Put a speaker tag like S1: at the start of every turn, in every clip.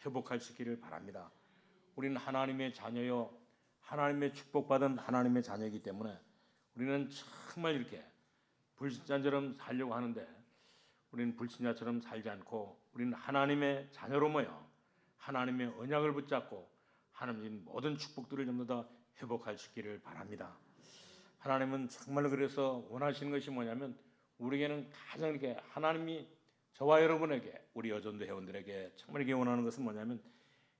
S1: 회복할 수 있기를 바랍니다. 우리는 하나님의 자녀요, 하나님의 축복받은 하나님의 자녀이기 때문에 우리는 정말 이렇게 불신자처럼 살려고 하는데 우리는 불신자처럼 살지 않고 우리는 하나님의 자녀로 모여 하나님의 언약을 붙잡고 하나님의 모든 축복들을 전부 다 회복할 수 있기를 바랍니다. 하나님은 정말 그래서 원하시는 것이 뭐냐면 우리에게는 가장 이렇게 하나님이 저와 여러분에게 우리 여전도 회원들에게 정말 이게 원하는 것은 뭐냐면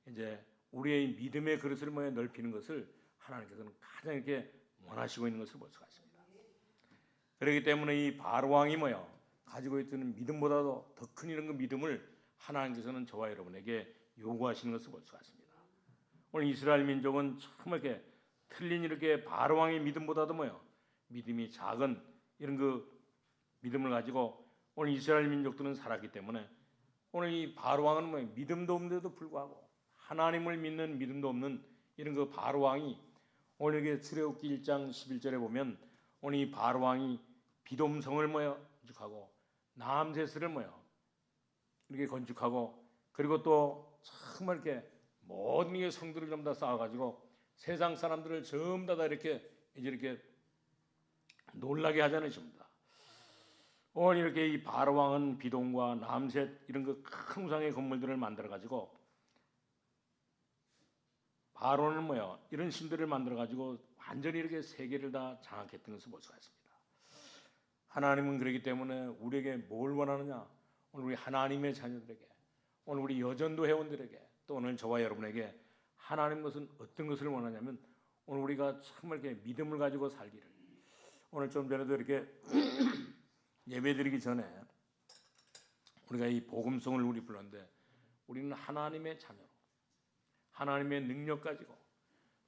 S1: 이제 우리의 믿음의 그릇을 모여 넓히는 것을 하나님께서는 가장 이렇게 원하시고 있는 것을 볼 수가 있습니다. 그렇기 때문에 이 바로 왕이 모여 가지고 있던 믿음보다도 더 큰 이런 그 믿음을 하나님께서는 저와 여러분에게 요구하시는 것을 볼 수가 있습니다. 오늘 이스라엘 민족은 정말 이렇게 틀린 이렇게 바로 왕의 믿음보다도 뭐요 믿음이 작은 이런 그 믿음을 가지고 오늘 이스라엘 민족들은 살았기 때문에 오늘 이 바로 왕은 뭐 믿음도 없는데도 불구하고 하나님을 믿는 믿음도 없는 이런 그 바로 왕이 오늘 이게 출애굽기 1장 11절에 보면 오늘 이 바로 왕이 비돔성을 모여 건축하고 나암세스를 모여 이렇게 건축하고 그리고 또 정말 이렇게 모든 게 성들을 전부 다 쌓아가지고 세상 사람들을 전부 다 이렇게 이제 놀라게 하지 않으십니다. 오늘 이렇게 이 바로 왕은 비돔과 나암셋 이런 그 큰 우상의 건물들을 만들어 가지고 바로는 뭐요 이런 신들을 만들어 가지고 완전히 이렇게 세계를 다 장악했던 것을 볼 수가 있습니다. 하나님은 그렇기 때문에 우리에게 뭘 원하느냐? 오늘 우리 하나님의 자녀들에게, 오늘 우리 여전도 회원들에게, 또 오늘 저와 여러분에게 하나님 것은 어떤 것을 원하냐면 오늘 우리가 정말 이렇게 믿음을 가지고 살기를. 오늘 좀 전에도 이렇게 예배드리기 전에 우리가 이 복음성을 우리 불렀는데 우리는 하나님의 자녀로 하나님의 능력 가지고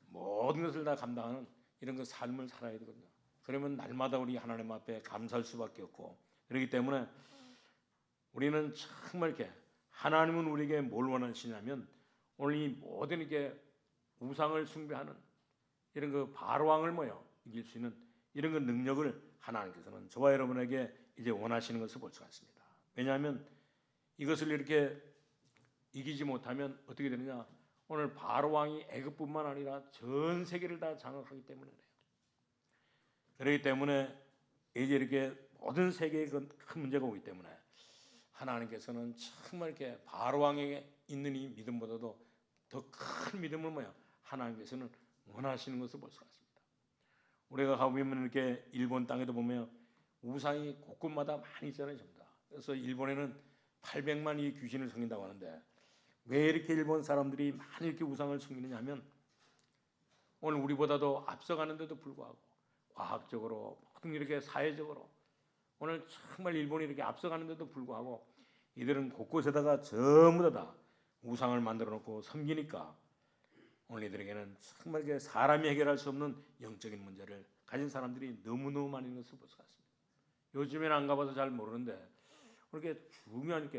S1: 모든 것을 다 감당하는 이런 그 삶을 살아야 되거든요. 그러면 날마다 우리 하나님 앞에 감사할 수밖에 없고 그렇기 때문에 우리는 정말 이렇게 하나님은 우리에게 뭘 원하시냐면 오늘 이 모든 이게 우상을 숭배하는 이런 그 바로 왕을 모여 이길 수 있는 이런 그 능력을 하나님께서는 저와 여러분에게 이제 원하시는 것을 볼 수가 있습니다. 왜냐하면 이것을 이렇게 이기지 못하면 어떻게 되느냐? 오늘 바로 왕이 애굽뿐만 아니라 전 세계를 다 장악하기 때문에 그래요. 그렇기 때문에 이제 이렇게 모든 세계에 큰 문제가 오기 때문에 하나님께서는 정말 이렇게 바로 왕에게 있는 이 믿음보다도 더 큰 믿음을 모여 하나님께서는 원하시는 것을 볼 수가 있습니다. 우리가 가보면 이렇게 일본 땅에도 보면 우상이 곳곳마다 많이 있잖아요, 전부 다. 그래서 일본에는 800만이 귀신을 섬긴다고 하는데 왜 이렇게 일본 사람들이 많이 이렇게 우상을 섬기느냐 하면 오늘 우리보다도 앞서가는데도 불구하고 과학적으로 모든 이렇게 사회적으로 오늘 정말 일본이 이렇게 앞서가는데도 불구하고 이들은 곳곳에다가 전부 다 우상을 만들어 놓고 섬기니까 오늘 이들에게는 정말 이게 사람이 해결할 수 없는 영적인 문제를 가진 사람들이 너무너무 많이 있는 것을 볼 수가 있습니다. 요즘에는 안 가봐서 잘 모르는데 이렇게 중요한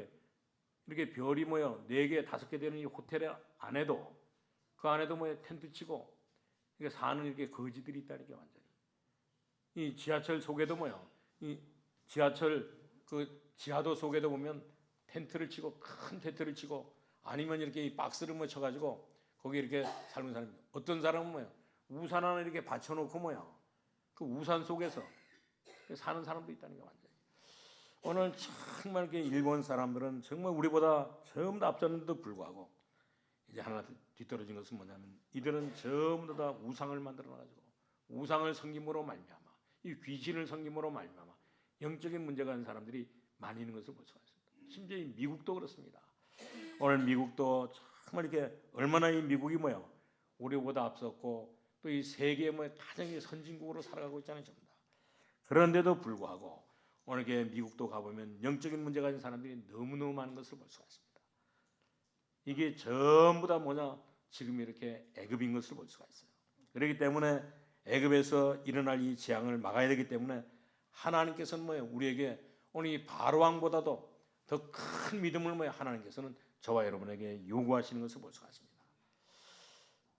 S1: 이렇게 별이 모여 4개, 5개 되는 이 호텔 안에도 그 안에도 뭐 텐트 치고 이게 사는 이렇게 거지들이 있다는 게 완전히 이 지하철 속에도 뭐요 이 지하철 그 지하도 속에도 보면 텐트를 치고 큰 텐트를 치고 아니면 이렇게 이 박스를 뭐 쳐가지고 거기 이렇게 살는 사람이 어떤 사람은 뭐요 우산 하나 이렇게 받쳐놓고 뭐요 그 우산 속에서 사는 사람도 있다는 게 완전히 오늘 정말 이렇게 일본 사람들은 정말 우리보다 전부 다 앞섰는데도 불구하고 이제 하나 뒤떨어진 것은 뭐냐면 이들은 전부 다 우상을 만들어 놔가지고 우상을 섬김으로 말미암아 이 귀신을 섬김으로 말미암아 영적인 문제가 있는 사람들이 많이 있는 것을 볼 수가 있습니다. 심지어 이 미국도 그렇습니다. 오늘 미국도 정말 이렇게 얼마나 이 미국이 뭐요 우리보다 앞섰고 또 이 세계의 뭐 가장 선진국으로 살아가고 있잖아요, 전부 다. 그런데도 불구하고 오늘 이렇게 미국도 가보면 영적인 문제가 있는 사람들이 너무너무 많은 것을 볼 수가 있습니다. 이게 전부 다 뭐냐 지금 이렇게 애굽인 것을 볼 수가 있어요. 그렇기 때문에 애굽에서 일어날 이 재앙을 막아야 되기 때문에 하나님께서는 뭐예요 우리에게 오늘 이 바로 왕보다도 더 큰 믿음을 뭐예요 하나님께서는 저와 여러분에게 요구하시는 것을 볼 수가 있습니다.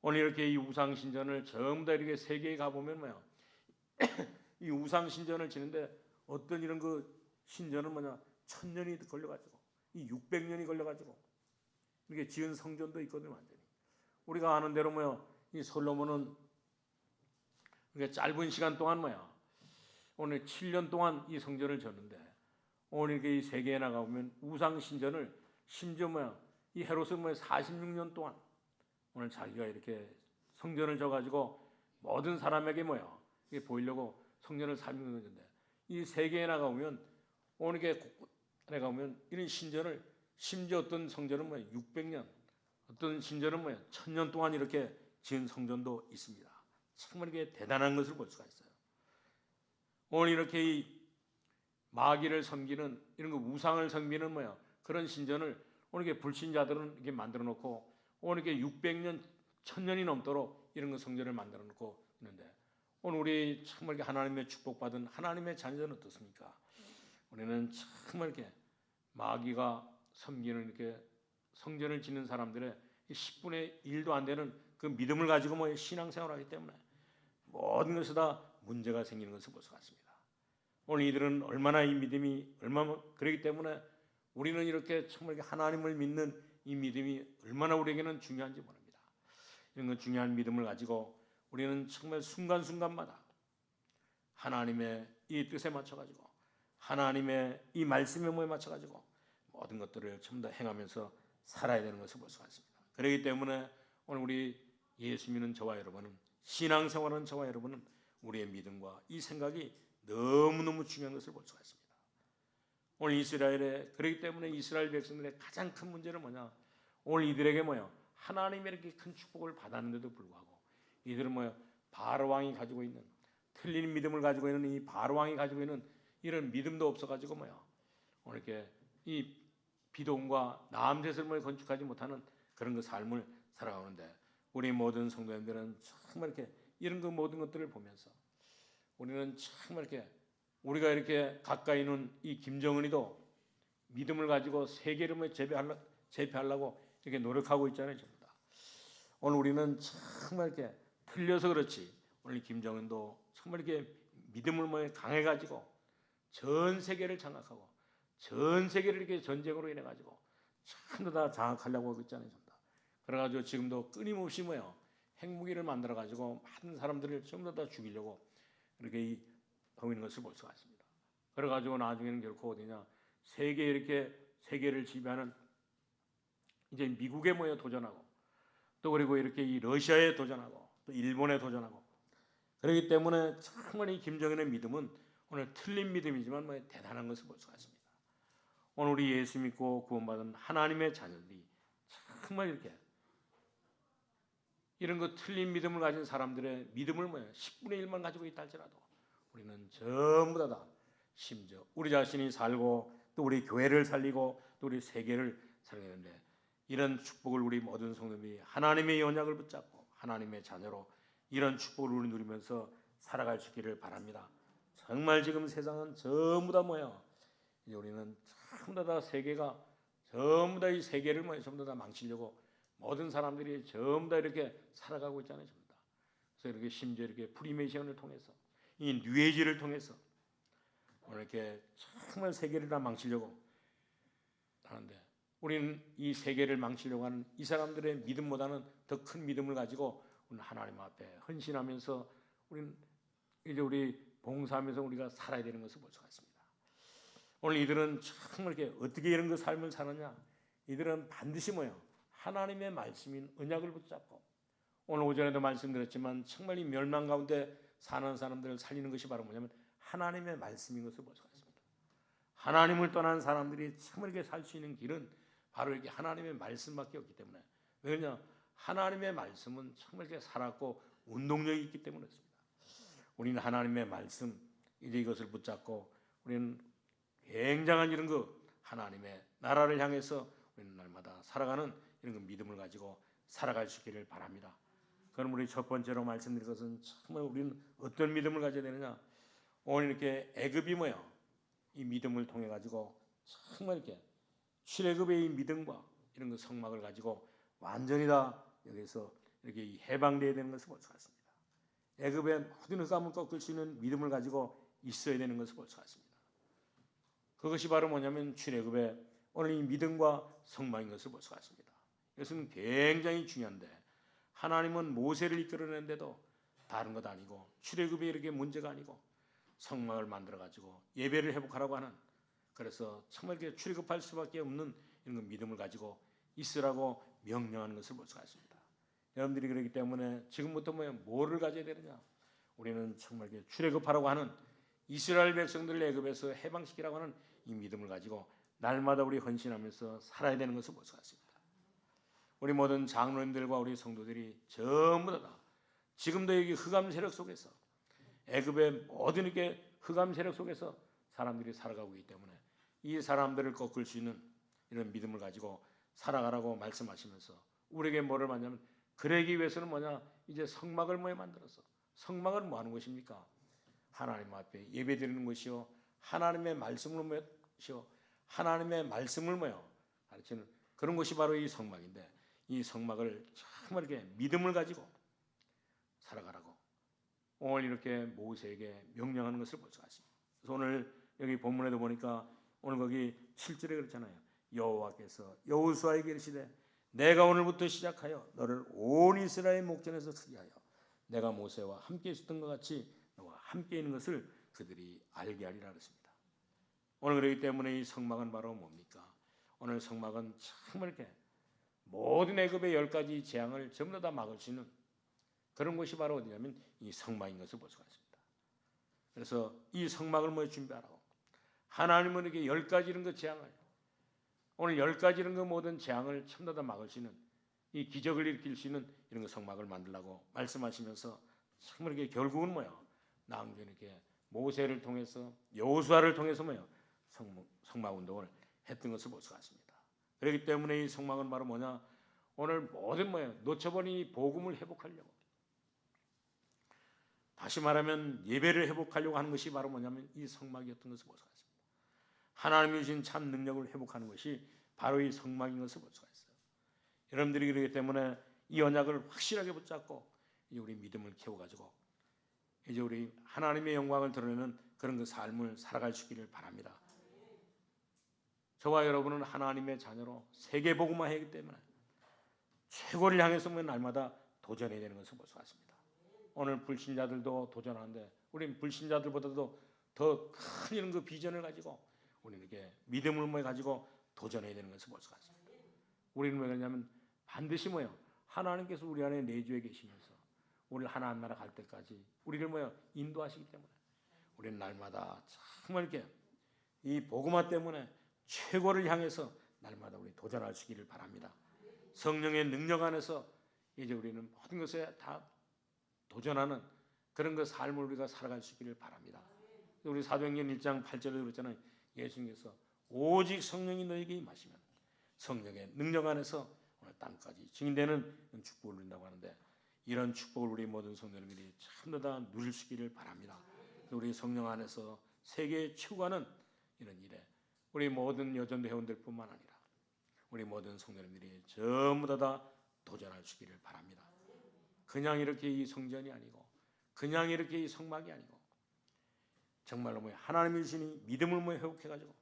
S1: 오늘 이렇게 이 우상 신전을 전부 다 이렇게 세계에 가보면 뭐예요 이 우상 신전을 지는데 어떤 이런 그 신전은 뭐냐 1000년이 걸려가지고 이 600년이 걸려가지고 이렇게 지은 성전도 있거든요. 완전히 우리가 아는 대로 이 솔로몬은 이렇게 짧은 시간 동안 오늘 7년 동안 이 성전을 졌는데, 오늘 이렇게 이 세계에 나가 보면 우상 신전을 심지어 이 헤롯은 46년 동안 오늘 자기가 이렇게 성전을 져가지고 모든 사람에게 이게 보이려고 성전을 46년 졌는데, 이 세계에 나가 보면 오늘 이렇게 곳곳에 가보면 이런 신전을 심지어 어떤 성전은 600년, 어떤 신전은 1000년 동안 이렇게 지은 성전도 있습니다. 정말 이게 대단한 것을 볼 수가 있어요. 오늘 이렇게 이 마귀를 섬기는 이런 거 우상을 섬기는 그런 신전을 오늘 이게 불신자들은 이렇게 만들어 놓고 오늘 이게 600년, 1000년이 넘도록 이런 거 성전을 만들어 놓고 있는데, 오늘 우리 정말 하나님의 축복받은 하나님의 자녀들은 어떻습니까? 우리는 정말 이렇게 마귀가 섬기는 이렇게 성전을 짓는 사람들의 10분의 1도 안 되는 그 믿음을 가지고 신앙생활을 하기 때문에 모든 것에 다 문제가 생기는 것을 볼 수 있습니다. 오늘 이들은 얼마나 이 믿음이 얼마나 그렇기 때문에 우리는 이렇게 정말 하나님을 믿는 이 믿음이 얼마나 우리에게는 중요한지 모릅니다. 이런 건 중요한 믿음을 가지고 우리는 정말 순간순간마다 하나님의 이 뜻에 맞춰가지고 하나님의 이 말씀에 맞춰가지고 모든 것들을 전부 다 행하면서 살아야 되는 것을 볼 수가 있습니다. 그렇기 때문에 오늘 우리 예수 믿는 저와 여러분은, 신앙생활하는 저와 여러분은 우리의 믿음과 이 생각이 너무너무 중요한 것을 볼 수가 있습니다. 오늘 이스라엘에, 그렇기 때문에 이스라엘 백성들의 가장 큰 문제는 뭐냐? 오늘 이들에게 하나님의 이렇게 큰 축복을 받았는데도 불구하고 이들은 바로 왕이 가지고 있는 틀린 믿음을 가지고 있는 이 바로 왕이 가지고 있는 이런 믿음도 없어가지고 오늘 이렇게 이 비동과 남셋을 건축하지 못하는 그런 그 삶을 살아가는데, 우리 모든 성도님들은 정말 이렇게 이런 그 모든 것들을 보면서 우리는 정말 이렇게 우리가 이렇게 가까이 있는 이 김정은이도 믿음을 가지고 세계를 제패하려고 이렇게 노력하고 있잖아요, 전부 다. 오늘 우리는 정말 이렇게 틀려서 그렇지, 오늘 김정은도 정말 이렇게 믿음을 강해가지고 전 세계를 장악하고 전 세계를 이렇게 전쟁으로 인해 가지고 전부 다 장악하려고 하고 있잖아요, 전부 다. 그래가지고 지금도 끊임없이 핵무기를 만들어 가지고 많은 사람들을 전부 다 죽이려고 이렇게 하고 있는 것을 볼 수가 있습니다. 그래가지고 나중에는 결코 어디냐, 세계를 지배하는 이제 미국에 도전하고, 또 그리고 이렇게 이 러시아에 도전하고, 또 일본에 도전하고. 그렇기 때문에 정말 이 김정은의 믿음은 오늘 틀린 믿음이지만 대단한 것을 볼 수가 있습니다. 오늘 우리 예수 믿고 구원받은 하나님의 자녀들이 정말 이렇게 이런 거 틀린 믿음을 가진 사람들의 믿음을 10분의 1만 가지고 있다 할지라도 우리는 전부 다 심지어 우리 자신이 살고 또 우리 교회를 살리고 또 우리 세계를 살게 되는데, 이런 축복을 우리 모든 성도들이 하나님의 언약을 붙잡고 하나님의 자녀로 이런 축복을 우리 누리면서 살아갈 수 있기를 바랍니다. 정말 지금 세상은 전부 다 이제 우리는 전부 다 세계가 전부 다 이 세계를 전부 다 망치려고 모든 사람들이 전부 다 이렇게 살아가고 있잖아요, 전부 다. 그래서 이렇게 심지어 이렇게 프리메이션을 통해서 이 뉴에이지를 통해서 오늘 이렇게 정말 세계를 다 망치려고 하는데, 우리는 이 세계를 망치려고 하는 이 사람들의 믿음보다는 더 큰 믿음을 가지고 오늘 하나님 앞에 헌신하면서 우리는 이제 우리 봉사하면서 우리가 살아야 되는 것을 볼 수가 있습니다. 오늘 이들은 정말 이렇게 어떻게 이런 그 삶을 사느냐? 이들은 반드시 하나님의 말씀인 언약을 붙잡고, 오늘 오전에도 말씀드렸지만 정말 이 멸망 가운데 사는 사람들을 살리는 것이 바로 뭐냐면 하나님의 말씀인 것을 볼 수가 있습니다. 하나님을 떠난 사람들이 정말 이렇게 살 수 있는 길은 바로 이렇게 하나님의 말씀밖에 없기 때문에, 왜냐? 하나님의 말씀은 정말 이렇게 살았고 운동력이 있기 때문에 그렇습니다. 우리는 하나님의 말씀, 이제 이것을 붙잡고 우리는 굉장한 이런 그 하나님의 나라를 향해서 우리는 날마다 살아가는 이런 그 믿음을 가지고 살아갈 수 있기를 바랍니다. 그럼 우리 첫 번째로 말씀드린 것은 정말 우리는 어떤 믿음을 가져야 되느냐? 오늘 이렇게 애굽이 이 믿음을 통해 가지고 정말 이렇게 출애굽의 이 믿음과 이런 그 성막을 가지고 완전히 다 여기서 이렇게 해방되어야 되는 것을 볼 수가 있습니다. 애굽의 모든 흑암을 꺾을 수 있는 믿음을 가지고 있어야 되는 것을 볼 수가 있습니다. 그것이 바로 뭐냐면 출애굽의 오늘 이 믿음과 성막인 것을 볼 수가 있습니다. 이것은 굉장히 중요한데 하나님은 모세를 이끌어내는데도 다른 것 아니고 출애굽이 이렇게 문제가 아니고 성막을 만들어 가지고 예배를 회복하라고 하는, 그래서 정말 이렇게 출애굽할 수밖에 없는 이런 믿음을 가지고 있으라고 명령하는 것을 볼 수가 있습니다. 여러분들이 그렇기 때문에 지금부터 뭐를 가져야 되느냐? 우리는 정말 이렇게 출애굽하라고 하는 이스라엘 백성들을 애굽에서 해방시키라고 하는 이 믿음을 가지고 날마다 우리 헌신하면서 살아야 되는 것을 볼 수가 있습니다. 우리 모든 장로님들과 우리 성도들이 전부 다 지금도 여기 흑암 세력 속에서 애굽의 모든 이렇게 흑암 세력 속에서 사람들이 살아가고 있기 때문에 이 사람들을 꺾을 수 있는 이런 믿음을 가지고 살아가라고 말씀하시면서 우리에게 뭐를 말하냐면, 그러기 위해서는 뭐냐? 이제 성막을 만들어서, 성막을 뭐 하는 것입니까? 하나님 앞에 예배드리는 것이요, 하나님의 말씀을 하나님의 말씀을 가르치는 그런 것이 바로 이 성막인데, 이 성막을 정말 이렇게 믿음을 가지고 살아가라고 오늘 이렇게 모세에게 명령하는 것을 볼 수가 있습니다. 그래서 오늘 여기 본문에도 보니까 오늘 거기 7절에 그렇잖아요. 여호와께서 여호수아에게 이르시되 내가 오늘부터 시작하여 너를 온 이스라엘 목전에서 쓰게 하여 내가 모세와 함께 있었던 것 같이 너와 함께 있는 것을 그들이 알게 하리라 그랬습니다. 오늘 그렇기 때문에 이 성막은 바로 뭡니까? 오늘 성막은 정말 이렇게 모든 애굽의 10가지 재앙을 전부 다 막을 수 있는 그런 것이 바로 어디냐면 이 성막인 것을 볼 수가 있습니다. 그래서 이 성막을 준비하라고 하나님은 이렇게 10가지 이런 것 재앙을, 오늘 10가지 이런 것 모든 재앙을 전부 다 막을 수 있는 이 기적을 일으킬 수 있는 이런 거 성막을 만들라고 말씀하시면서 정말 이게 결국은 나중에 이렇게 모세를 통해서 여호수아를 통해서 성막 운동을 했던 것을 볼 수가 있습니다. 그렇기 때문에 이 성막은 바로 뭐냐? 오늘 모든 놓쳐버린 이 복음을 회복하려고, 다시 말하면 예배를 회복하려고 하는 것이 바로 뭐냐면 이 성막이었던 것을 볼 수가 있습니다. 하나님이 주신 참 능력을 회복하는 것이 바로 이 성막인 것을 볼 수가 있어요. 여러분들이 그렇기 때문에 이 언약을 확실하게 붙잡고 이제 우리 믿음을 키워가지고 이제 우리 하나님의 영광을 드러내는 그런 그 삶을 살아갈 수 있기를 바랍니다. 저와 여러분은 하나님의 자녀로 세계 복음화 하기 때문에 최고를 향해서 날마다 도전해야 되는 것을 볼 수가 있습니다. 오늘 불신자들도 도전하는데 우리는 불신자들보다도 더 큰 이런 그 비전을 가지고 우리는 이렇게 믿음을 가지고 도전해야 되는 것을 볼 수가 있습니다. 우리는 왜 그러냐면 반드시 하나님께서 우리 안에 내주해 계시면서 우리를 하나님 나라 갈 때까지 우리를 인도하시기 때문에 우리는 날마다 정말 이렇게 이 복음화 때문에 최고를 향해서 날마다 우리 도전할 수 있기를 바랍니다. 성령의 능력 안에서 이제 우리는 모든 것에 다 도전하는 그런 그 삶을 우리가 살아갈 수 있기를 바랍니다. 우리 사도행전 1장 8절에 그랬잖아요. 예수님께서 오직 성령이 너에게 임하시면 성령의 능력 안에서 오늘 땅까지 증인되는 축복을 누린다고 하는데, 이런 축복을 우리 모든 성도님들이 참으로 다 누릴 수 있기를 바랍니다. 우리 성령 안에서 세계에 치고가는 이런 일에 우리 모든 여전도 회원들뿐만 아니라 우리 모든 성도님들이 전부 다 도전할 수 있기를 바랍니다. 그냥 이렇게 이 성전이 아니고 그냥 이렇게 이 성막이 아니고 정말로 하나님이 주시니 믿음을 회복해가지고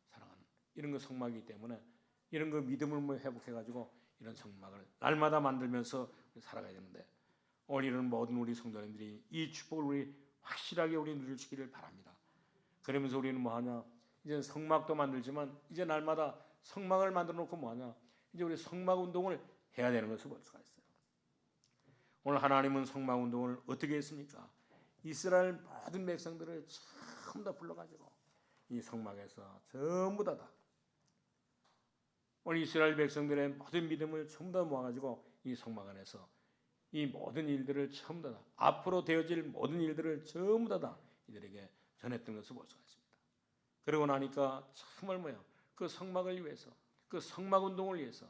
S1: 살아가는 이런 거 성막이기 때문에 이런 거 믿음을 회복해가지고 이런 성막을 날마다 만들면서 살아가야 되는데, 오늘 이런 모든 우리 성도님들이 이 축복을 우리 확실하게 우리 누릴 수 있기를 바랍니다. 그러면서 우리는 뭐하냐? 이제 성막도 만들지만 이제 날마다 성막을 만들어 놓고 뭐하냐? 이제 우리 성막 운동을 해야 되는 것을 볼 수가 있어요. 오늘 하나님은 성막 운동을 어떻게 했습니까? 이스라엘 모든 백성들을 전부 다 불러가지고 이 성막에서 전부 다 오늘 이스라엘 백성들의 모든 믿음을 전부 다 모아가지고 이 성막 안에서 이 모든 일들을 전부 다 앞으로 되어질 모든 일들을 전부 다 이들에게 전했던 것을 볼 수가 있습니다. 그러고 나니까 정말 그 성막을 위해서, 그 성막 운동을 위해서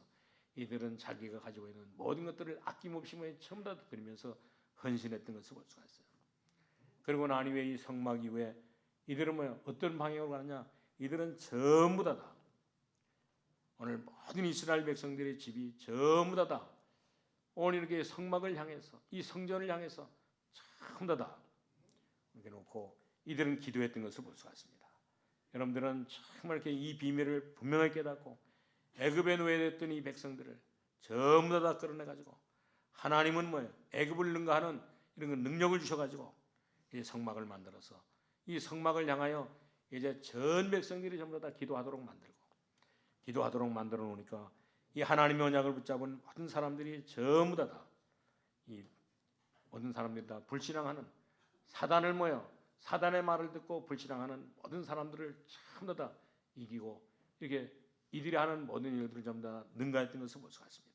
S1: 이들은 자기가 가지고 있는 모든 것들을 아낌없이 전부 다 드리면서 헌신했던 것을 볼 수가 있어요. 그리고 난 이후에 이 성막 이후에 이들은 어떤 방향으로 가느냐? 이들은 전부 다 오늘 모든 이스라엘 백성들의 집이 전부 다 오늘 이렇게 성막을 향해서 이 성전을 향해서 전부 다 이렇게 놓고 이들은 기도했던 것을 볼 수가 있습니다. 여러분들은 정말 이렇게 이 비밀을 분명하게 깨닫고 애굽에 노예됐던 이 백성들을 전부 다 끌어내 가지고 하나님은 뭐예요? 애굽을 능가하는 이런 그 능력을 주셔 가지고 이 성막을 만들어서 이 성막을 향하여 이제 전 백성들이 전부 다 기도하도록 만들어 놓으니까 이 하나님의 언약을 붙잡은 모든 사람들이 전부 이 모든 사람들이 다 불신앙하는 사단을 모여 사단의 말을 듣고 불신앙하는 모든 사람들을 전부 다 이기고 이렇게 이들이 하는 모든 일들을 전부 다 능가했던 것을 볼 수가 있습니다.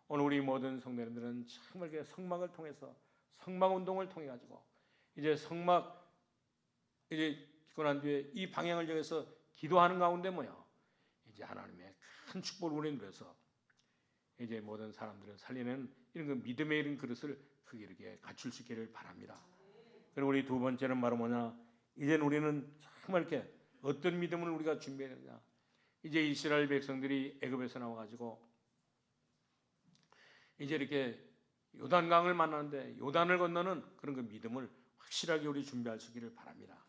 S1: 오늘 우리 모든 성도님들은 정말 이렇게 성막을 통해서 성막 운동을 통해 가지고 이제 성막 이제 짓고 난 뒤에 이 방향을 정해서 기도하는 가운데 뭐요? 이제 하나님의 큰 축복을 우리는 누려서 이제 모든 사람들을 살리는 이런 그 믿음의 이런 그릇을 크게 이렇게 갖출 수 있기를 바랍니다. 그리고 우리 두 번째는 바로 뭐냐? 이제는 우리는 정말 이렇게 어떤 믿음을 우리가 준비해야 되냐? 이제 이스라엘 백성들이 애굽에서 나와 가지고 이제 이렇게 요단강을 만나는데 요단을 건너는 그런 그 믿음을 확실하게 우리 준비할 수 있기를 바랍니다.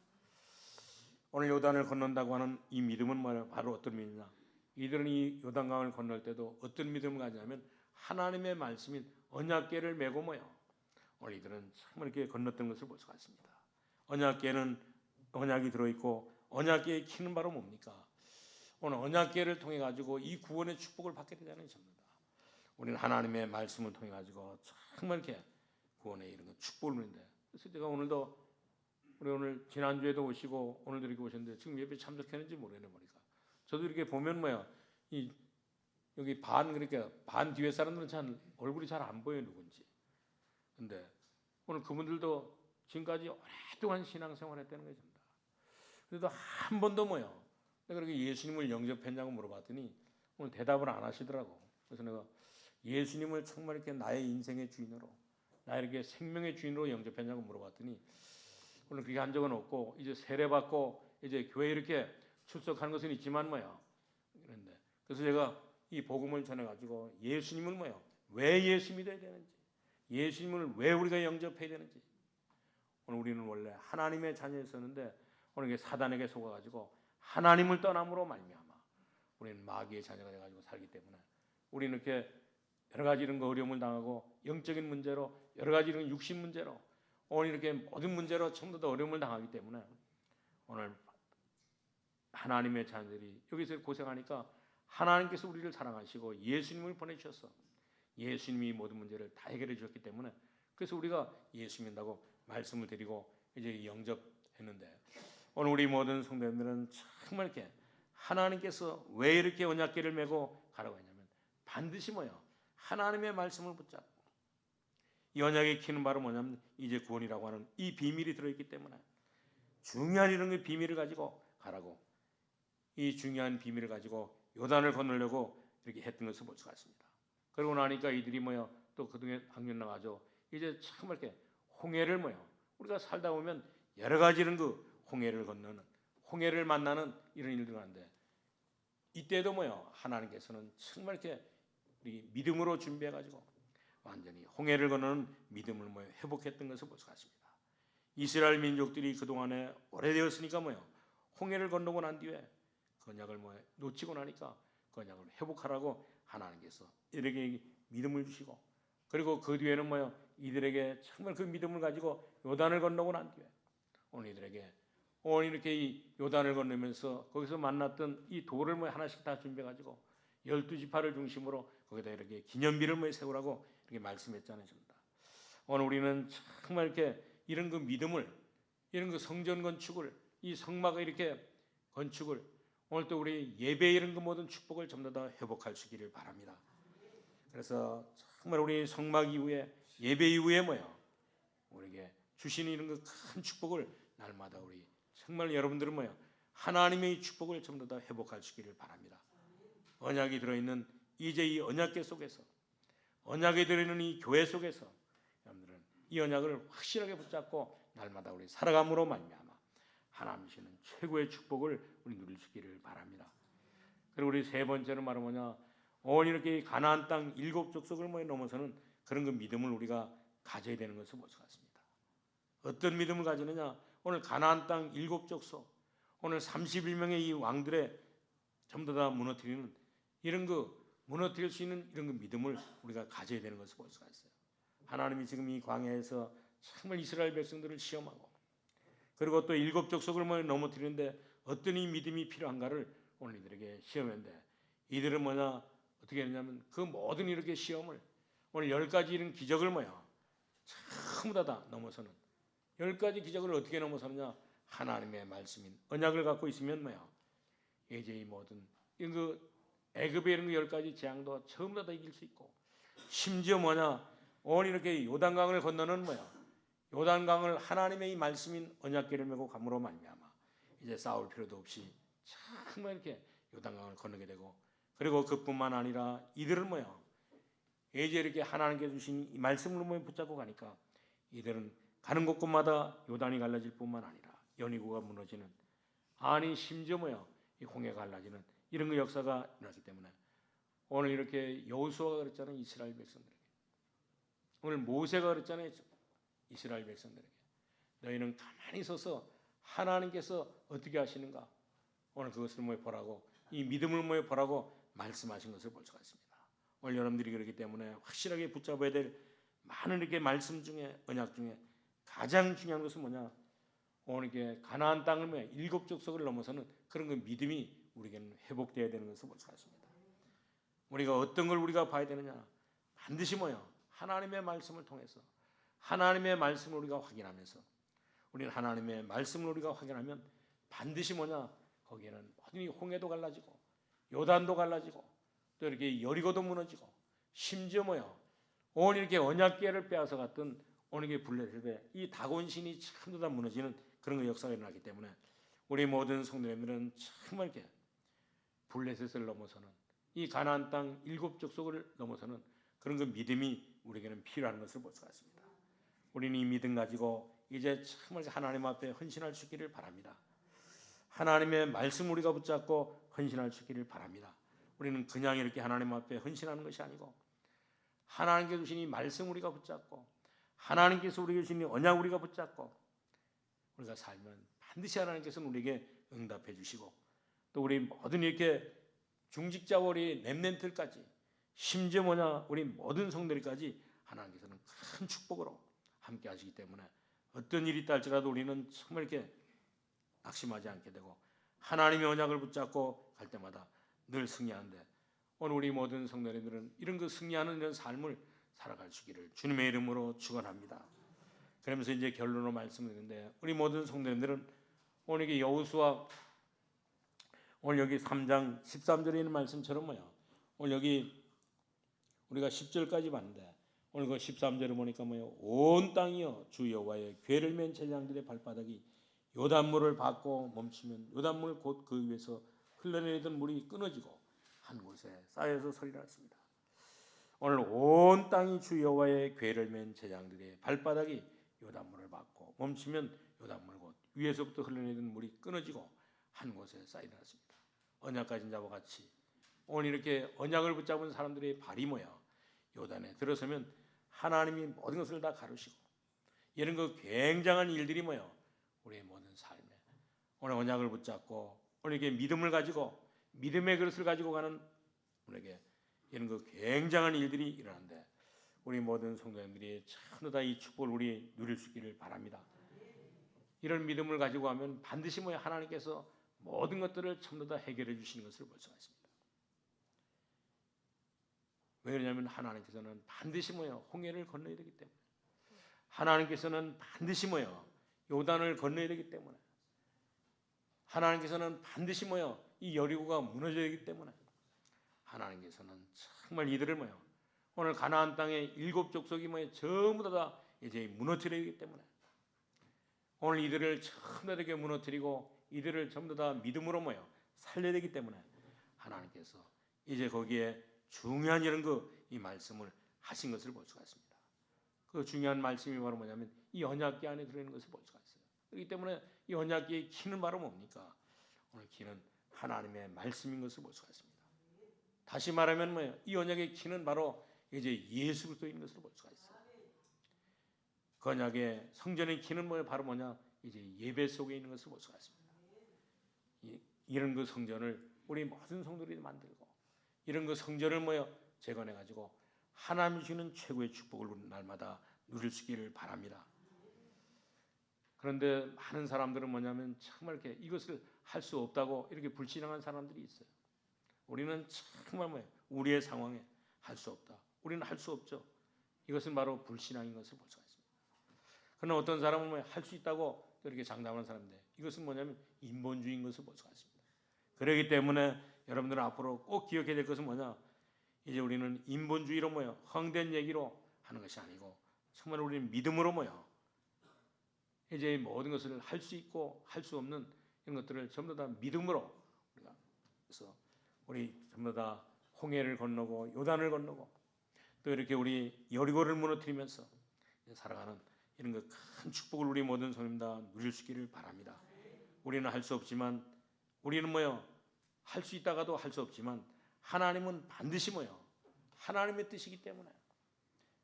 S1: 오늘 요단을 건넌다고 하는 이 믿음은 뭐냐? 바로 어떤 믿음이냐? 이들은 이 요단강을 건널 때도 어떤 믿음을 가지냐면 하나님의 말씀인 언약궤를 메고 뭐요? 오늘 이들은 정말 이렇게 건넜던 것을 볼 수가 있습니다. 언약궤는 언약이 들어있고 언약궤의 키는 바로 뭡니까? 오늘 언약궤를 통해 가지고 이 구원의 축복을 받게 되자는 것입니다. 우리는 하나님의 말씀을 통해 가지고 정말 이렇게 구원의 이런 축복을 누리는데 그래서 제가 오늘도 우리 오늘 지난주에도 오시고 오늘도 이렇게 오셨는데 지금 예배 참석했는지 모르겠네 보니까 저도 이렇게 보면 뭐야 이 여기 그러니까 반 뒤에 사람들은 참 얼굴이 잘 안 보여요 누군지. 근데 오늘 그분들도 지금까지 오랫동안 신앙생활 했다는 것입니다. 그래도 한 번도 뭐요 내가 그렇게 예수님을 영접했냐고 물어봤더니 오늘 대답을 안 하시더라고. 그래서 내가 예수님을 정말 이렇게 나의 인생의 주인으로 나의 이렇게 생명의 주인으로 영접했냐고 물어봤더니 오늘 그렇게 한 적은 없고 이제 세례받고 이제 교회 이렇게 출석하는 것은 있지만 뭐야 그런데 그래서 제가 이 복음을 전해가지고 예수님을 뭐야 왜 예수 믿어야 되는지 예수님을 왜 우리가 영접해야 되는지 오늘 우리는 원래 하나님의 자녀였었는데 오늘 이게 사단에게 속아가지고 하나님을 떠남으로 말미암아 우리는 마귀의 자녀가 돼가지고 살기 때문에 우리는 이렇게 여러 가지 이런 거 어려움을 당하고 영적인 문제로 여러 가지 이런 육신 문제로 오늘 이렇게 모든 문제로 전부 다 어려움을 당하기 때문에 오늘 하나님의 자녀들이 여기서 고생하니까 하나님께서 우리를 사랑하시고 예수님을 보내주셔서 예수님이 모든 문제를 다 해결해 주셨기 때문에 그래서 우리가 예수 믿는다고 말씀을 드리고 이제 영접했는데 오늘 우리 모든 성도님들은 정말 이렇게 하나님께서 왜 이렇게 언약궤를 메고 가라고 했냐면 반드시 뭐요 하나님의 말씀을 붙잡고 이 언약의 키는 바로 뭐냐면 이제 구원이라고 하는 이 비밀이 들어있기 때문에 중요한 이런 그 비밀을 가지고 가라고 이 중요한 비밀을 가지고 요단을 건너려고 이렇게 했던 것을 볼 수가 있습니다. 그러고 나니까 이들이 뭐요 또 그동안 학년 나가죠. 이제 참 이렇게 홍해를 뭐요 우리가 살다 보면 여러 가지 이런 그 홍해를 건너는 홍해를 만나는 이런 일들 하는데 이때도 뭐요 하나님께서는 정말 이렇게 우리 믿음으로 준비해 가지고 완전히 홍해를 건너는 믿음을 뭐요 회복했던 것을 볼 수가 있습니다. 이스라엘 민족들이 그 동안에 오래되었으니까 뭐요 홍해를 건너고 난 뒤에 그 언약을 뭐 놓치고 나니까 그 언약을 회복하라고 하나님께서 이들에게 믿음을 주시고 그리고 그 뒤에는 뭐요 이들에게 정말 그 믿음을 가지고 요단을 건너고 난 뒤에 오늘 이들에게 오늘 이렇게 이 요단을 건너면서 거기서 만났던 이 돌을 뭐 하나씩 다 준비해 가지고 12지파를 중심으로 거기다 이렇게 기념비를 뭐 세우라고 이렇게 말씀했잖아요. 오늘 우리는 정말 이렇게 이런 그 믿음을 이런 그 성전 건축을 이 성막을 이렇게 건축을 오늘 또 우리 예배 이런 그 모든 축복을 전부 다 회복할 수 있기를 바랍니다. 그래서 정말 우리 성막 이후에 예배 이후에 뭐요 우리에게 주시는 이런 그 큰 축복을 날마다 우리 정말 여러분들은 뭐요 하나님의 축복을 전부 다 회복할 수 있기를 바랍니다. 언약이 들어있는 이제 이 언약궤 속에서 언약에 들어있는 이 교회 속에서 여러분들은 이 언약을 확실하게 붙잡고 날마다 우리 살아감으로 말미암아 하나님 주시는 최고의 축복을 우리 누릴 수 있기를 바랍니다. 그리고 우리 세 번째는 바로 뭐냐 오늘 이렇게 가나안 땅 7족속을 뭐 넘어서는 그런 그 믿음을 우리가 가져야 되는 것을 볼 수가 있습니다. 어떤 믿음을 가지느냐 오늘 가나안 땅 7족속 오늘 31명의 이 왕들의 전부 다 무너뜨리는 이런 그 무너뜨릴 수 있는 이런 그 믿음을 우리가 가져야 되는 것을 볼 수가 있어요. 하나님이 지금 이 광야에서 정말 이스라엘 백성들을 시험하고, 그리고 또 7 족속을 넘어뜨리는데 어떤 이 믿음이 필요한가를 오늘 이들에게 시험했는데, 이들은 어떻게 했냐면 그 모든 이렇게 시험을, 오늘 10가지 이런 기적을 전부 다 넘어서는, 10가지 기적을 어떻게 넘어서느냐, 하나님의 말씀인 언약을 갖고 있으면 이제 이 모든 그 애굽의 이런 10가지 재앙도 전부 다 이길 수 있고, 심지어 오늘 이렇게 요단강을 건너는 요단강을 하나님의 이 말씀인 언약궤를 메고 감으로 말미암아 이제 싸울 필요도 없이 정말 이렇게 요단강을 건너게 되고, 그리고 그뿐만 아니라 이들은 이제 이렇게 하나님께 주신 이 말씀을 붙잡고 가니까 이들은 가는 곳곳마다 요단이 갈라질 뿐만 아니라 여리고가 무너지는, 아니 심지어 이 홍해가 갈라지는 이런 그 역사가 일어났기 때문에 오늘 이렇게 여호수아가 그랬잖아요. 이스라엘 백성들에게. 오늘 모세가 그랬잖아요. 이스라엘 백성들에게. 너희는 가만히 서서 하나님께서 어떻게 하시는가, 오늘 그것을 보라고, 이 믿음을 보라고 말씀하신 것을 볼 수가 있습니다. 오늘 여러분들이 그렇기 때문에 확실하게 붙잡아야 될 많은 이렇게 말씀 중에, 언약 중에 가장 중요한 것은 오늘 이렇게 가나안 땅을 7 족속을 넘어서는 그런 그 믿음이 우리에게는 회복되어야 되는 것을 볼 수가 있습니다. 우리가 어떤 걸 우리가 봐야 되느냐, 반드시 하나님의 말씀을 통해서, 하나님의 말씀을 우리가 확인하면서, 우리는 하나님의 말씀을 우리가 확인하면 반드시 거기에는 모든 홍해도 갈라지고 요단도 갈라지고 또 이렇게 여리고도 무너지고, 심지어 오늘 이렇게 언약궤를 빼앗아 갔던 오늘 이게 블레셋의 이 다곤 신이 전부 다 무너지는 그런 그 역사가 일어나기 때문에 우리 모든 성도님들은 정말 이렇게 블레셋을 넘어서는, 이 가나안 땅 7 족속을 넘어서는 그런 그 믿음이 우리에게는 필요한 것을 볼 수가 있습니다. 우리는 이 믿음 가지고 이제 정말 하나님 앞에 헌신할 수 있기를 바랍니다. 하나님의 말씀 우리가 붙잡고 헌신할 수 있기를 바랍니다. 우리는 그냥 이렇게 하나님 앞에 헌신하는 것이 아니고, 하나님께 주신 이 말씀 우리가 붙잡고, 하나님께서 우리에게 주신 이 언약 우리가 붙잡고 우리가 살면 반드시 하나님께서는 우리에게 응답해 주시고, 또 우리 모든 이렇게 중직자와 우리 렘넌트들까지, 심지어 우리 모든 성도들까지 하나님께서는 큰 축복으로 함께 하시기 때문에 어떤 일이 있다 할지라도 우리는 정말 이렇게 낙심하지 않게 되고 하나님의 언약을 붙잡고 갈 때마다 늘 승리하는데, 오늘 우리 모든 성도님들은 이런 그 승리하는 이런 삶을 살아갈 수 있기를 주님의 이름으로 축원합니다. 그러면서 이제 결론으로 말씀드리는데, 우리 모든 성도님들은 오늘 이게 여호수아, 오늘 여기 3장 13절에 있는 말씀처럼 오늘 여기 우리가 10절까지 봤는데, 오늘 그 13절을 보니까 온 땅이여 주 여호와의 궤를 맨 제장들의 발바닥이 요단물을 받고 멈추면 요단물 곧 그 위에서 흘러내리던 물이 끊어지고 한 곳에 쌓여서 서리라 했습니다. 오늘 온 땅이 주 여호와의 궤를 맨 제장들의 발바닥이 요단물을 받고 멈추면 요단물 곧 위에서부터 흘러내리던 물이 끊어지고 한 곳에 쌓이라 했습니다. 언약 가진 자와 같이 오늘 이렇게 언약을 붙잡은 사람들의 발이 요단에 들어서면 하나님이 모든 것을 다 가르시고, 이런 그 굉장한 일들이 우리의 모든 삶에 오늘 언약을 붙잡고 오늘 이렇게 믿음을 가지고 믿음의 그릇을 가지고 가는 우리에게 이런 그 굉장한 일들이 일어나는데, 우리 모든 성도님들이 전부 다 이 축복을 우리 누릴 수 있기를 바랍니다. 이런 믿음을 가지고 하면 반드시 하나님께서 모든 것들을 전부 다 해결해 주시는 것을 볼 수가 있습니다. 왜 그러냐면 하나님께서는 반드시 홍해를 건너야 되기 때문에, 하나님께서는 반드시 요단을 건너야 되기 때문에, 하나님께서는 반드시 이 여리고가 무너져야 되기 때문에, 하나님께서는 정말 이들을 오늘 가나안 땅의 7 족속이 전부 다 이제 무너뜨려야 되기 때문에, 오늘 이들을 전부 다 이렇게 무너뜨리고 이들을 전부 다 믿음으로 살려야 되기 때문에 하나님께서 이제 거기에 중요한 이런 이 말씀을 하신 것을 볼 수가 있습니다. 그 중요한 말씀이 바로 뭐냐면 이 언약궤 안에 들어있는 것을 볼 수가 있어요. 그렇기 때문에 이 언약궤의 키는 바로 뭡니까? 오늘 키는 하나님의 말씀인 것을 볼 수가 있습니다. 다시 말하면 이 언약의 키는 바로 이제 예수 그리스도인 것을 볼 수가 있어요. 그 언약의 성전의 키는 바로 뭐냐? 이제 예배 속에 있는 것을 볼 수가 있습니다. 이런 그 성전을 우리 모든 성도들이 만들고 이런 그 성전을 재건해 가지고 하나님이 주는 최고의 축복을 우리 날마다 누릴 수 있기를 바랍니다. 그런데 많은 사람들은 뭐냐면 정말 이렇게 이것을 할 수 없다고 이렇게 불신앙한 사람들이 있어요. 우리는 정말 우리의 상황에 할 수 없다. 우리는 할 수 없죠. 이것은 바로 불신앙인 것을 볼 수가 있습니다. 그러나 어떤 사람은 할 수 있다고 이렇게 장담하는 사람인데 이것은 뭐냐면 인본주의인 것을 볼 수가 있습니다. 그렇기 때문에 여러분들은 앞으로 꼭 기억해야 될 것은 뭐냐? 이제 우리는 인본주의로 헛된 얘기로 하는 것이 아니고 정말 우리는 믿음으로 이제 모든 것을 할 수 있고 할 수 없는 이런 것들을 전부 다 믿음으로 우리가 그래서 우리 전부 다 홍해를 건너고 요단을 건너고 또 이렇게 우리 여리고를 무너뜨리면서 살아가는 이런 그 큰 축복을 우리 모든 성도님 다 누릴 수 있기를 바랍니다. 우리는 할 수 없지만 우리는 할 수 있다가도 할 수 없지만 하나님은 반드시 하나님의 뜻이기 때문에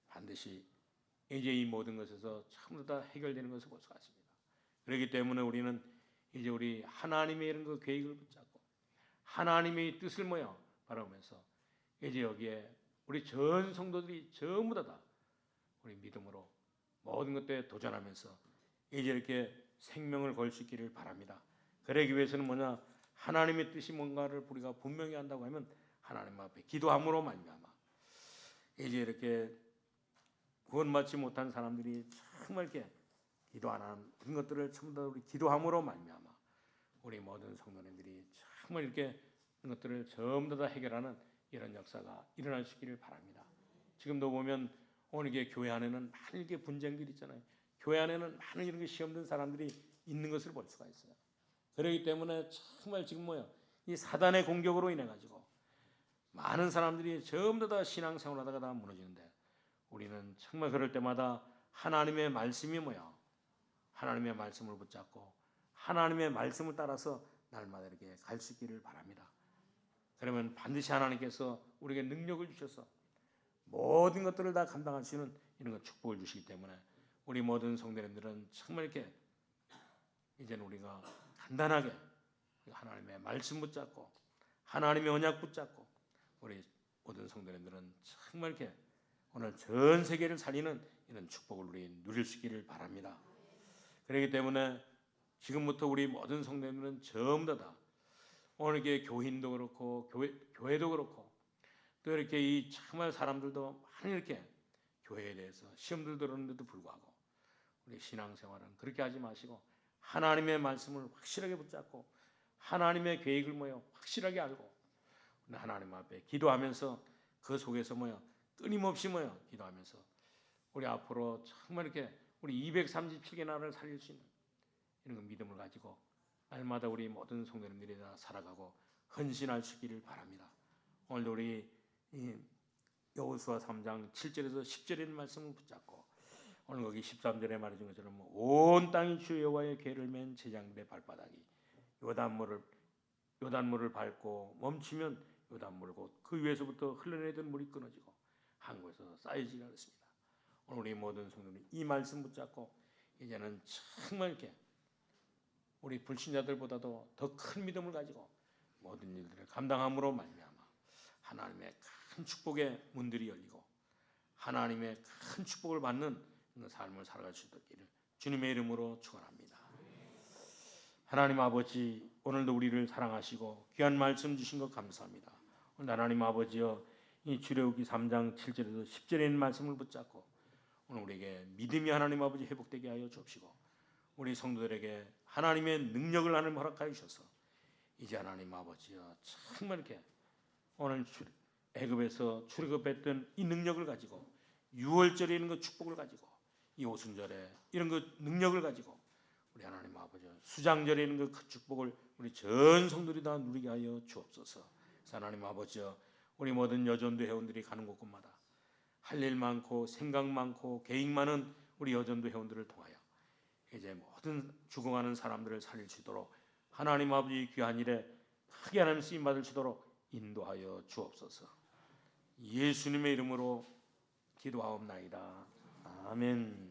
S1: 반드시 이제 이 모든 것에서 전부 다 해결되는 것을 볼 수가 있습니다. 그렇기 때문에 우리는 이제 우리 하나님의 이런 그 계획을 붙잡고 하나님의 뜻을 바라보면서 이제 여기에 우리 전 성도들이 전부 다 우리 믿음으로 모든 것들에 도전하면서 이제 이렇게 생명을 걸 수 있기를 바랍니다. 그러기 위해서는 하나님의 뜻이 뭔가를 우리가 분명히 한다고 하면 하나님 앞에 기도함으로 말미암아 이제 이렇게 구원받지 못한 사람들이 정말 이렇게 기도 안 하는 그런 것들을 전부 다 우리 기도함으로 말미암아 우리 모든 성도님들이 정말 이렇게 그런 것들을 전부 다 해결하는 이런 역사가 일어날 수 있기를 바랍니다. 지금도 보면 오늘 이게 교회 안에는 많은 이렇게 분쟁들이 있잖아요. 교회 안에는 많은 이런 시험 든 사람들이 있는 것을 볼 수가 있어요. 그렇기 때문에 정말 지금 이 사단의 공격으로 인해 가지고 많은 사람들이 전부 다 신앙생활하다가 다 무너지는데 우리는 정말 그럴 때마다 하나님의 말씀이 하나님의 말씀을 붙잡고 하나님의 말씀을 따라서 날마다 이렇게 갈 수 있기를 바랍니다. 그러면 반드시 하나님께서 우리에게 능력을 주셔서 모든 것들을 다 감당할 수 있는 이런 것 축복을 주시기 때문에 우리 모든 성도님들은 정말 이렇게 이제는 우리가 간단하게 하나님의 말씀 붙잡고 하나님의 언약 붙잡고 우리 모든 성도님들은 정말 이렇게 오늘 전 세계를 살리는 이런 축복을 우리 누릴 수 있기를 바랍니다. 그렇기 때문에 지금부터 우리 모든 성도님들은 전부 다 오늘 이렇게 교인도 그렇고 교회도 그렇고 또 이렇게 이 정말 사람들도 많이 이렇게 교회에 대해서 시험들 들었는데도 불구하고 우리 신앙생활은 그렇게 하지 마시고 하나님의 말씀을 확실하게 붙잡고 하나님의 계획을 확실하게 알고 하나님 앞에 기도하면서 그 속에서 끊임없이 기도하면서 우리 앞으로 정말 이렇게 우리 237개 나라를 살릴 수 있는 이런 그 믿음을 가지고 날마다 우리 모든 성도님들이 다 살아가고 헌신할 수 있기를 바랍니다. 오늘도 우리 여호수아 3장 7절에서 10절에 있는 말씀을 붙잡고 오늘 거기 13절에 말해준 것처럼 온 땅이 주 여호와의 궤를 맨 제장들의 발바닥이 요단물을 밟고 멈추면 요단물 곧 그 위에서부터 흘러내리던 물이 끊어지고 한 곳에서 쌓이지 않습니다. 오늘 우리 모든 성도들이 이 말씀 붙잡고 이제는 정말 이렇게 우리 불신자들보다도 더 큰 믿음을 가지고 모든 일들을 감당함으로 말미암아 하나님의 큰 축복의 문들이 열리고 하나님의 큰 축복을 받는 삶을 살아갈 수 있기를 주님의 이름으로 축원합니다. 하나님 아버지, 오늘도 우리를 사랑하시고 귀한 말씀 주신 것 감사합니다. 오늘 하나님 아버지여, 이 출애굽기 3장 7절에서 10절에 있는 말씀을 붙잡고 오늘 우리에게 믿음이 하나님 아버지 회복되게 하여 주옵시고 우리 성도들에게 하나님의 능력을 하나님 허락하여 주셔서 이제 하나님 아버지여 정말 이렇게 오늘 애굽에서 출애굽했던 이 능력을 가지고 6월절에 있는 그 축복을 가지고 이 오순절에 이런 그 능력을 가지고 우리 하나님 아버지 수장절에 있는 그 축복을 우리 전 성도들이 다 누리게 하여 주옵소서. 하나님 아버지여, 우리 모든 여전도 회원들이 가는 곳곳마다 할 일 많고 생각 많고 계획 많은 우리 여전도 회원들을 통하여 이제 모든 죽어가는 사람들을 살릴 수 있도록 하나님 아버지 귀한 일에 크게 하나님 쓰임 받을 수 있도록 인도하여 주옵소서. 예수님의 이름으로 기도하옵나이다. 아멘.